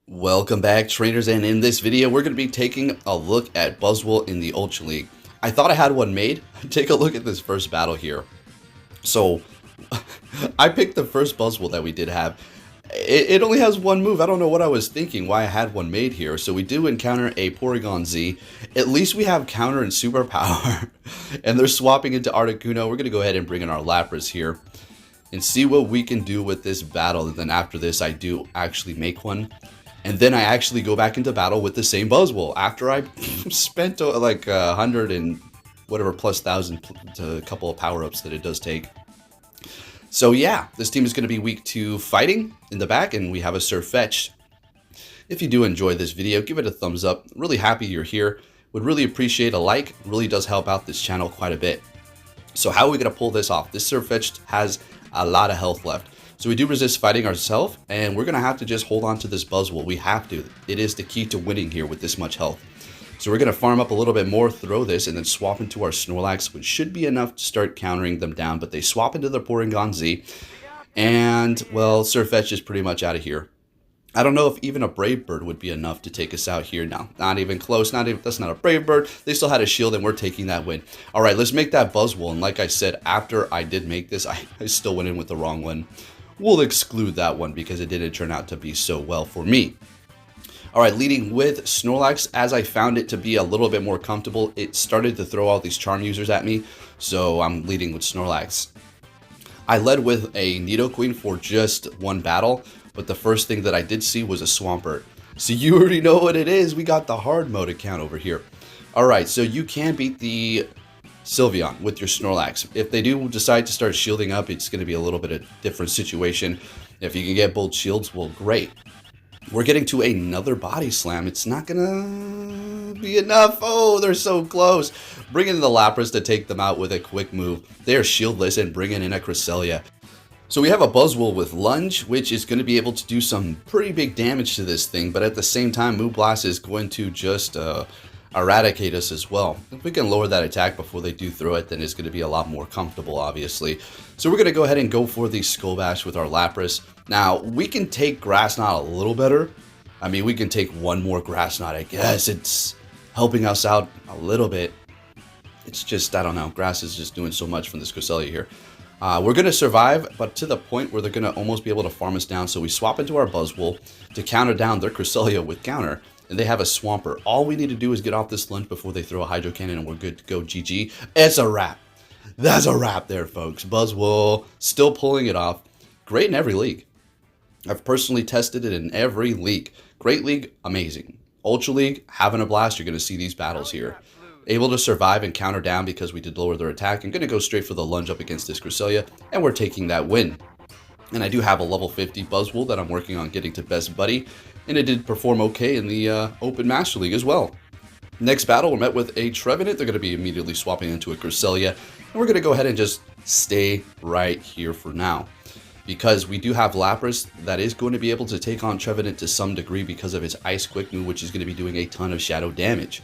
Welcome back, trainers, and in this video we're going to be taking a look at Buzzwole in the Ultra League. I thought I had one made. Take a look at this first battle here. So, I picked the first Buzzwole that we did have. It only has one move. I don't know what I was thinking, why I had one made here. So we do encounter a Porygon Z. At least we have counter and superpower. And they're swapping into Articuno. We're going to go ahead and bring in our Lapras here and see what we can do with this battle. And then after this, I do actually make one. And then I actually go back into battle with the same Buzzwole after I spent like 100 and whatever plus thousand to a couple of power-ups that it does take. So yeah, this team is going to be weak to fighting in the back, and we have a Surfetch. If you do enjoy this video, give it a thumbs up. Really happy you're here. Would really appreciate a like. Really does help out this channel quite a bit. So how are we going to pull this off? This Surfetch has a lot of health left. So we do resist fighting ourselves, and we're going to have to just hold on to this Buzzwole. We have to. It is the key to winning here with this much health. So we're going to farm up a little bit more, throw this, and then swap into our Snorlax, which should be enough to start countering them down. But they swap into the Porygon Z, and, well, Surfetch is pretty much out of here. I don't know if even a Brave Bird would be enough to take us out here. No, not even close. That's not a Brave Bird. They still had a shield, and we're taking that win. All right, let's make that Buzzwole. And like I said, after I did make this, I still went in with the wrong one. We'll exclude that one because it didn't turn out to be so well for me. All right, leading with Snorlax, as I found it to be a little bit more comfortable, it started to throw all these charm users at me, so I'm leading with Snorlax. I led with a Nidoqueen for just one battle, but the first thing that I did see was a Swampert. So you already know what it is. We got the hard mode account over here. All right, so you can beat the Sylveon with your Snorlax. If they do decide to start shielding up, it's going to be a little bit of a different situation. If you can get both shields, well, great. We're getting to another body slam. It's not gonna be enough. Oh, they're so close. Bring in the Lapras to take them out with a quick move. They are shieldless, and bringing in a Cresselia. So we have a Buzzwole with Lunge, which is going to be able to do some pretty big damage to this thing, but at the same time, Moonblast is going to just eradicate us as well. If we can lower that attack before they do throw it, then it's going to be a lot more comfortable, obviously. So we're going to go ahead and go for the Skull Bash with our Lapras. Now, we can take Grass Knot a little better. I mean, we can take one more Grass Knot, I guess. It's helping us out a little bit. It's just, I don't know, Grass is just doing so much from this Cresselia here. We're going to survive, but to the point where they're going to almost be able to farm us down. So we swap into our Buzzwole to counter down their Cresselia with counter. And they have a Swampert. All we need to do is get off this lunge before they throw a Hydro Cannon, and we're good to go. GG. It's a wrap. That's a wrap there, folks. Buzzwole still pulling it off. Great in every league. I've personally tested it in every league. Great league, amazing. Ultra League, having a blast. You're going to see these battles here. Able to survive and counter down because we did lower their attack. I'm going to go straight for the lunge up against this Cresselia, and we're taking that win. And I do have a level 50 Buzzwole that I'm working on getting to Best Buddy, and it did perform okay in the Open Master League as well. Next battle, we're met with a Trevenant. They're going to be immediately swapping into a Cresselia, and we're going to go ahead and just stay right here for now. Because we do have Lapras that is going to be able to take on Trevenant to some degree because of its Ice Quick move, which is going to be doing a ton of shadow damage.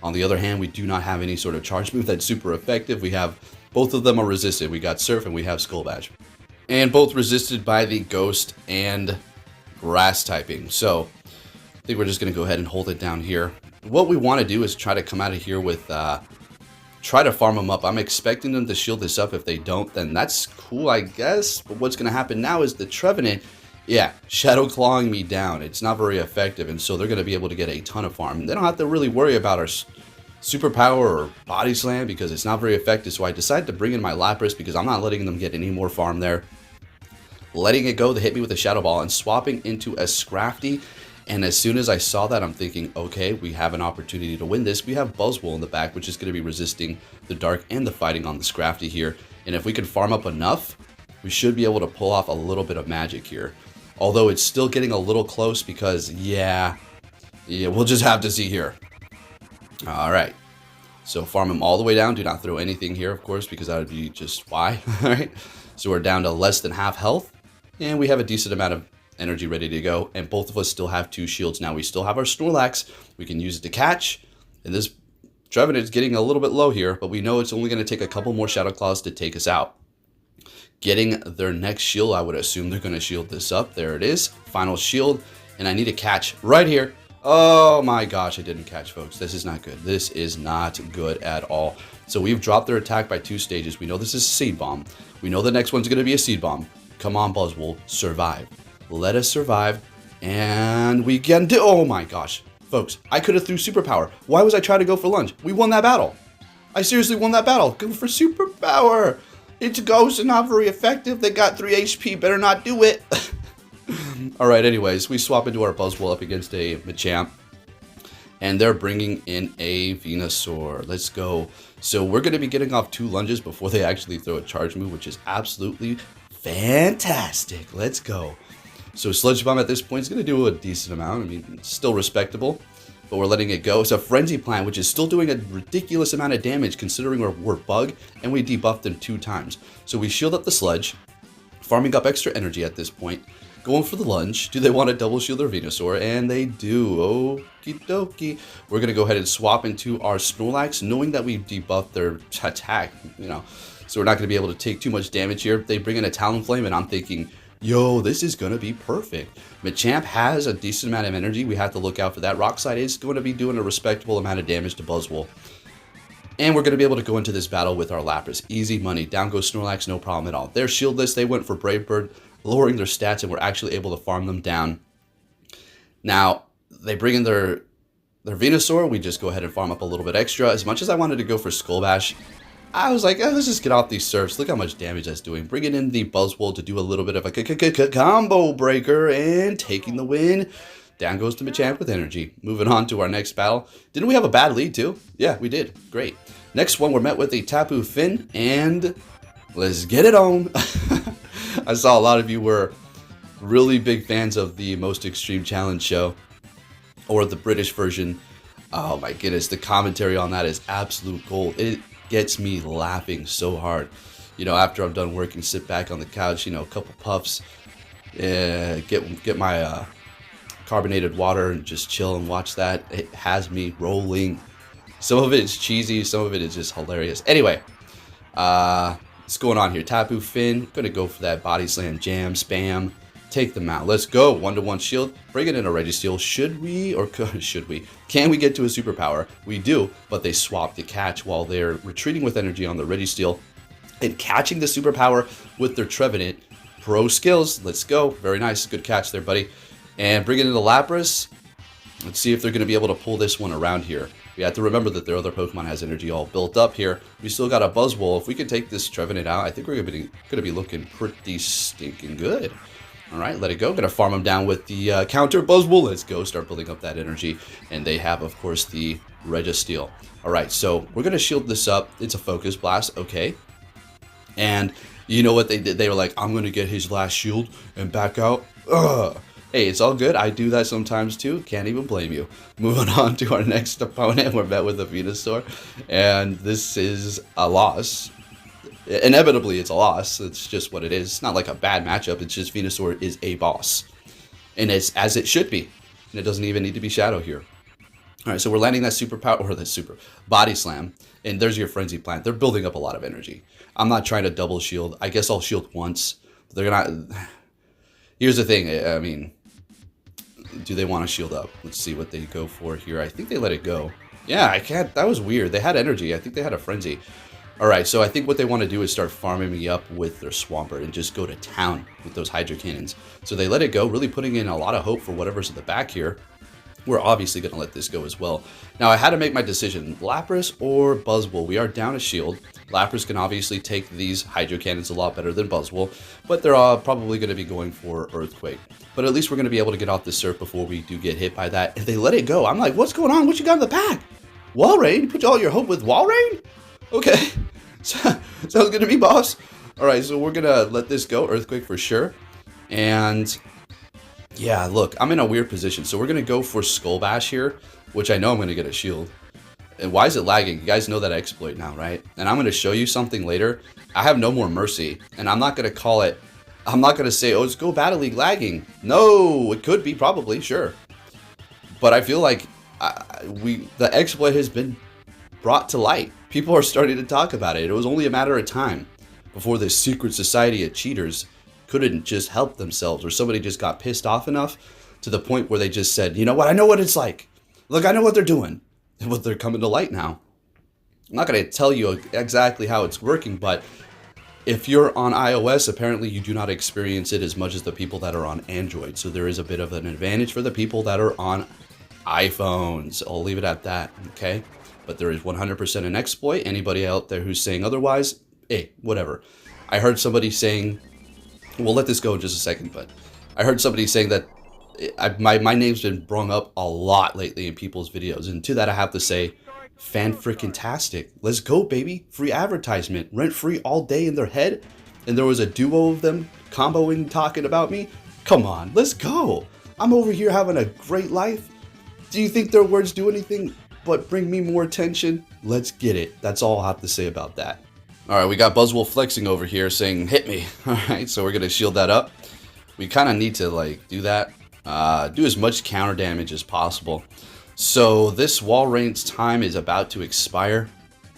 On the other hand, we do not have any sort of charge move that's super effective. We have, both of them are resisted. We got Surf and we have Skull Badge. And both resisted by the Ghost and Grass typing. So I think we're just going to go ahead and hold it down here. What we want to do is try to come out of here with, try to farm them up. I'm expecting them to shield this up. If they don't, then that's cool, I guess. But what's going to happen now is the Trevenant, yeah, Shadow Clawing me down. It's not very effective, and so they're going to be able to get a ton of farm. They don't have to really worry about our Superpower or Body Slam because it's not very effective. So I decided to bring in my Lapras because I'm not letting them get any more farm there. Letting it go, they hit me with a Shadow Ball and swapping into a Scrafty. And as soon as I saw that, I'm thinking, okay, we have an opportunity to win this. We have Buzzwole in the back, which is going to be resisting the Dark and the fighting on the Scrafty here. And if we can farm up enough, we should be able to pull off a little bit of magic here. Although it's still getting a little close because, yeah, we'll just have to see here. All right. So farm him all the way down. Do not throw anything here, of course, because that would be just why. All right. So we're down to less than half health. And we have a decent amount of energy ready to go. And both of us still have 2 shields. Now we still have our Snorlax. We can use it to catch. And this Trevenant is getting a little bit low here. But we know it's only going to take a couple more Shadow Claws to take us out. Getting their next shield, I would assume they're going to shield this up. There it is. Final shield. And I need a catch right here. Oh my gosh, I didn't catch, folks. This is not good. This is not good at all. So we've dropped their attack by 2 stages. We know this is a seed bomb. We know the next one's going to be a seed bomb. Come on, Buzzwole, survive. Let us survive. And we can do... Oh my gosh. Folks, I could have threw superpower. Why was I trying to go for lunge? We won that battle. I seriously won that battle. Go for superpower. It's ghost and not very effective. They got 3 HP. Better not do it. Alright, anyways, we swap into our Buzzwole up against a Machamp. And they're bringing in a Venusaur. Let's go. So we're going to be getting off 2 lunges before they actually throw a charge move, which is absolutely fantastic. Let's go. So Sludge Bomb at this point is going to do a decent amount. I mean, it's still respectable, but we're letting it go. It's a Frenzy Plant, which is still doing a ridiculous amount of damage considering we're Bug, and we debuffed them 2 times. So we shield up the Sludge, farming up extra energy at this point. Going for the lunge. Do they want to double shield their Venusaur? And they do. Okie dokie. We're going to go ahead and swap into our Snorlax, knowing that we debuffed their attack, you know. So we're not going to be able to take too much damage here. They bring in a Talonflame, and I'm thinking, yo, this is going to be perfect. Machamp has a decent amount of energy. We have to look out for that. Rockslide is going to be doing a respectable amount of damage to Buzzwole. And we're going to be able to go into this battle with our Lapras. Easy money. Down goes Snorlax, no problem at all. They're shieldless. They went for Brave Bird, lowering their stats, and we're actually able to farm them down. Now, they bring in their Venusaur. We just go ahead and farm up a little bit extra. As much as I wanted to go for Skull Bash, I was like, let's just get off these surfs. Look how much damage that's doing. Bringing in the Buzzwole to do a little bit of a combo breaker and taking the win. Down goes to Machamp with energy. Moving on to our next battle. Didn't we have a bad lead too? Yeah, we did. Great. Next one, we're met with a Tapu Finn, and let's get it on. I saw a lot of you were really big fans of the Most Extreme Challenge show, or the British version. Oh my goodness, the commentary on that is absolute gold. It gets me laughing so hard. You know, after I'm done working, sit back on the couch, you know, a couple puffs, get my carbonated water and just chill and watch that. It has me rolling. Some of it is cheesy, some of it is just hilarious. Anyway, what's going on here? Tapu Finn, gonna go for that body slam, jam, spam, take them out. Let's go. 1-to-1 shield. Bring it in a Registeel. Should we, or should we? Can we get to a superpower? We do, but they swap the catch while they're retreating with energy on the Registeel and catching the superpower with their Trevenant. Pro skills. Let's go. Very nice. Good catch there, buddy. And bring it into Lapras. Let's see if they're going to be able to pull this one around here. We have to remember that their other Pokemon has energy all built up here. We still got a Buzzwole. If we can take this Trevenant out, I think we're going to be looking pretty stinking good. All right, let it go. Going to farm them down with the counter Buzzwole. Let's go. Start building up that energy. And they have, of course, the Registeel. All right, so we're going to shield this up. It's a Focus Blast. Okay. And you know what they did? They were like, I'm going to get his last shield and back out. Ugh. Hey, it's all good. I do that sometimes too. Can't even blame you. Moving on to our next opponent. We're met with a Venusaur. And this is a loss. Inevitably, it's a loss. It's just what it is. It's not like a bad matchup. It's just Venusaur is a boss. And it's as it should be. And it doesn't even need to be Shadow here. All right, so we're landing that superpower, or that super body slam. And there's your Frenzy Plant. They're building up a lot of energy. I'm not trying to double shield. I guess I'll shield once. But they're not... Here's the thing. I mean... Do they want to shield up? Let's see what they go for here. I think they let it go. Yeah, I can't. That was weird. They had energy. I think they had a frenzy. All right, so I think what they want to do is start farming me up with their Swampert and just go to town with those Hydro Cannons. So they let it go, really putting in a lot of hope for whatever's at the back here. We're obviously going to let this go as well. Now, I had to make my decision. Lapras or Buzzwole? We are down a shield. Lapras can obviously take these Hydro Cannons a lot better than Buzzwole, but they're probably going to be going for Earthquake. But at least we're going to be able to get off the surf before we do get hit by that. If they let it go, I'm like, what's going on? What you got in the pack? Walrein? You put all your hope with Walrein? Okay. Sounds good to me, boss. All right, so we're going to let this go. Earthquake for sure. And... yeah, look, I'm in a weird position. So we're going to go for Skull Bash here, which I know I'm going to get a shield. And why is it lagging? You guys know that exploit now, right? And I'm going to show you something later. I have no more mercy, and I'm not going to call it... I'm not going to say, oh, it's Go Battle League lagging. No, it could be, probably, sure. But I feel like the exploit has been brought to light. People are starting to talk about it. It was only a matter of time before this secret society of cheaters couldn't just help themselves, or somebody just got pissed off enough to the point where they just said, you know what, I know what it's like. Look, I know what they're doing. And what they're coming to light now. I'm not going to tell you exactly how it's working, but if you're on iOS, apparently you do not experience it as much as the people that are on Android. So there is a bit of an advantage for the people that are on iPhones. I'll leave it at that, okay? But there is 100% an exploit. Anybody out there who's saying otherwise, hey, whatever. I heard somebody saying, we'll let this go in just a second, but I heard somebody saying that my name's been brung up a lot lately in people's videos. And to that, I have to say, fan-freaking-tastic. Let's go, baby. Free advertisement. Rent-free all day in their head. And there was a duo of them comboing, talking about me. Come on, let's go. I'm over here having a great life. Do you think their words do anything but bring me more attention? Let's get it. That's all I have to say about that. All right, we got Buzzwole flexing over here saying, hit me. All right, so we're going to shield that up. We kind of need to, like, do that. Do as much counter damage as possible. So this wall range time is about to expire.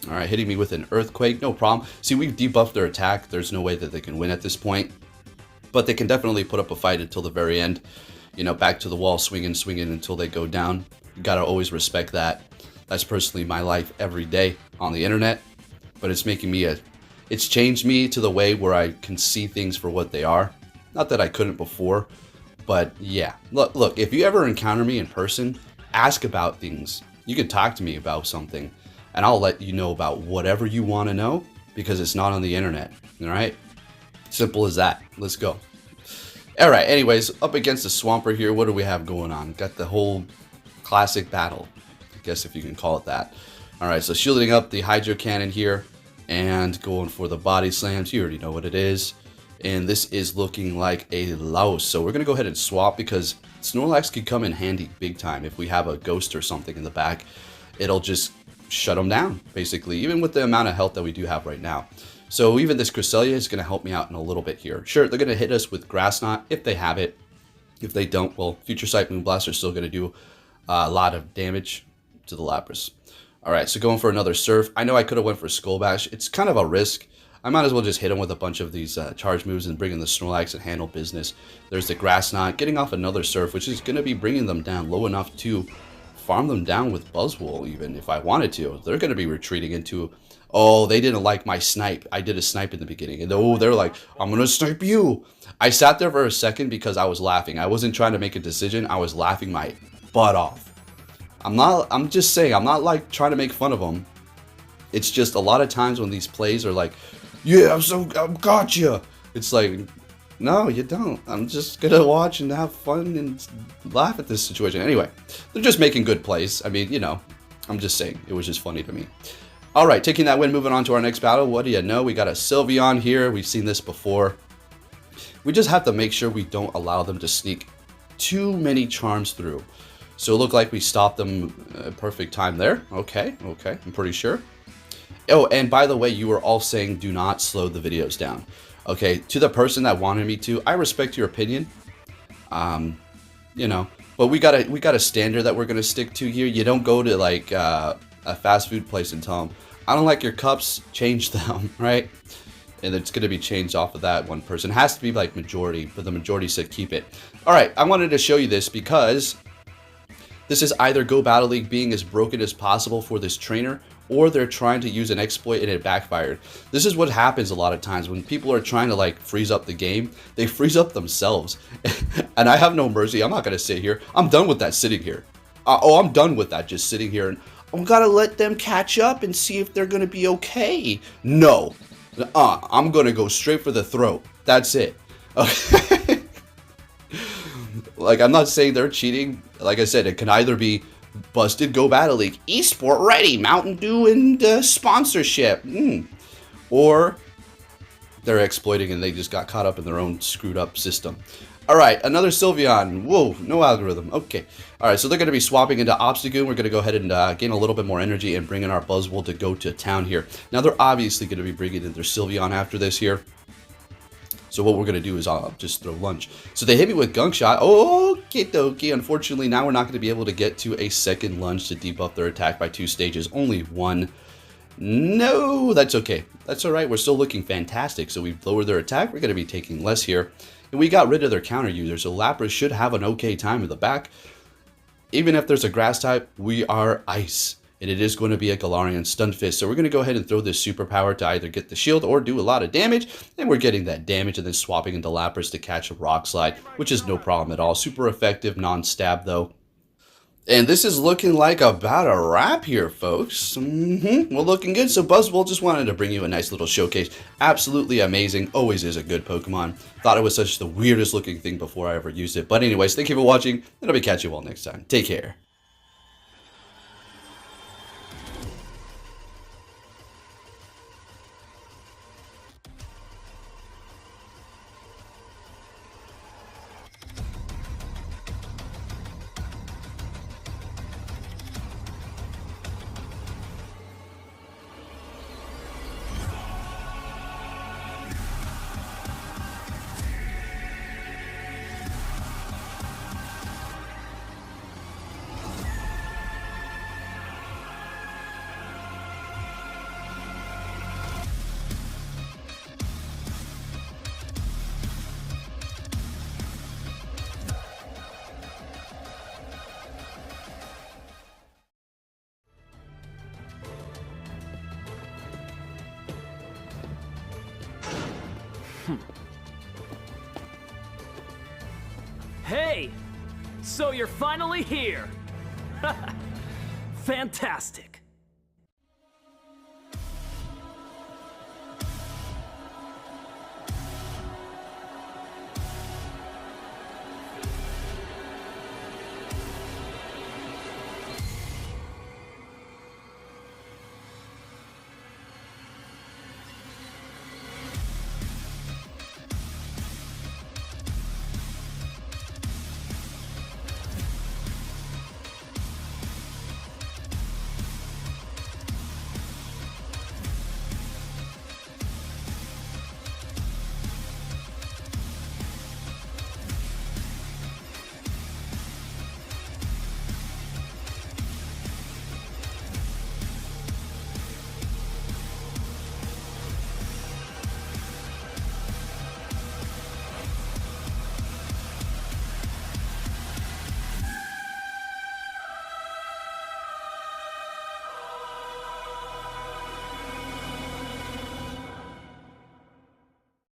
All right, hitting me with an earthquake, no problem. See, we've debuffed their attack. There's no way that they can win at this point. But they can definitely put up a fight until the very end. You know, back to the wall, swinging until they go down. You gotta always respect that. That's personally my life every day on the internet. But it's making me it's changed me to the way where I can see things for what they are. Not that I couldn't before, but yeah. Look, if you ever encounter me in person, ask about things. You can talk to me about something, and I'll let you know about whatever you want to know, because it's not on the internet. All right? Simple as that. Let's go. All right, anyways, up against the Swamper here, what do we have going on? Got the whole classic battle, I guess, if you can call it that. All right, so shielding up the Hydro Cannon here and going for the body slams. You already know what it is. And this is looking like a louse. So we're going to go ahead and swap, because Snorlax could come in handy big time. If we have a ghost or something in the back, it'll just shut them down, basically, even with the amount of health that we do have right now. So even this Cresselia is going to help me out in a little bit here. Sure, they're going to hit us with Grass Knot if they have it. If they don't, well, Future Sight Moonblast are still going to do a lot of damage to the Lapras. All right, so going for another Surf. I know I could have went for Skull Bash. It's kind of a risk. I might as well just hit him with a bunch of these charge moves and bring in the Snorlax and handle business. There's the Grass Knot, getting off another Surf, which is going to be bringing them down low enough to farm them down with Buzzwole, even if I wanted to. They're going to be retreating into, oh, they didn't like my snipe. I did a snipe in the beginning. And oh, they're like, I'm going to snipe you. I sat there for a second because I was laughing. I wasn't trying to make a decision. I was laughing my butt off. I'm just saying, I'm not like trying to make fun of them. It's just a lot of times when these plays are like, yeah, I've got you. It's like, no, you don't. I'm just going to watch and have fun and laugh at this situation. Anyway, they're just making good plays. I mean, you know, I'm just saying. It was just funny to me. All right, taking that win, moving on to our next battle. What do you know? We got a Sylveon here. We've seen this before. We just have to make sure we don't allow them to sneak too many charms through. So it looked like we stopped them perfect time there. Okay, I'm pretty sure. Oh, and by the way, you were all saying do not slow the videos down. Okay, to the person that wanted me to, I respect your opinion. You know, but we got a standard that we're gonna stick to here. You don't go to like a fast food place and tell them, I don't like your cups, change them, right? And it's gonna be changed off of that one person. It has to be like majority, but the majority said keep it. All right, I wanted to show you this because this is either Go Battle League being as broken as possible for this trainer, or they're trying to use an exploit and it backfired. This is what happens a lot of times when people are trying to like freeze up the game. They freeze up themselves. And I have no mercy. I'm not going to sit here. I'm done with that sitting here. I'm done with that just sitting here. And I'm going to let them catch up and see if they're going to be okay. No. I'm going to go straight for the throat. That's it. Okay. Like, I'm not saying they're cheating. Like I said, it can either be busted Go Battle League, esport ready, Mountain Dew and sponsorship, or they're exploiting and they just got caught up in their own screwed up system. All right, another Sylveon. Whoa, no algorithm. Okay. All right, so they're going to be swapping into Obstagoon. We're going to go ahead and gain a little bit more energy and bring in our Buzzwole to go to town here. Now, they're obviously going to be bringing in their Sylveon after this here. So what we're going to do is just throw lunge. So they hit me with Gunk Shot. Okay, dokie. Unfortunately, now we're not going to be able to get to a second lunge to debuff their attack by 2 stages. Only 1. No, that's okay. That's all right. We're still looking fantastic. So we've lowered their attack. We're going to be taking less here. and we got rid of their counter user, so Lapras should have an okay time in the back. Even if there's a grass type, we are ice. And it is going to be a Galarian Stunfisk. So we're going to go ahead and throw this superpower to either get the shield or do a lot of damage. And we're getting that damage and then swapping into Lapras to catch a Rock Slide, which is no problem at all. Super effective, non-stab though. And this is looking like about a wrap here, folks. We're looking good. So Buzzwole, just wanted to bring you a nice little showcase. Absolutely amazing. Always is a good Pokemon. Thought it was such the weirdest looking thing before I ever used it. But anyways, thank you for watching, and I'll be catching you all next time. Take care. Hey! So you're finally here! Fantastic!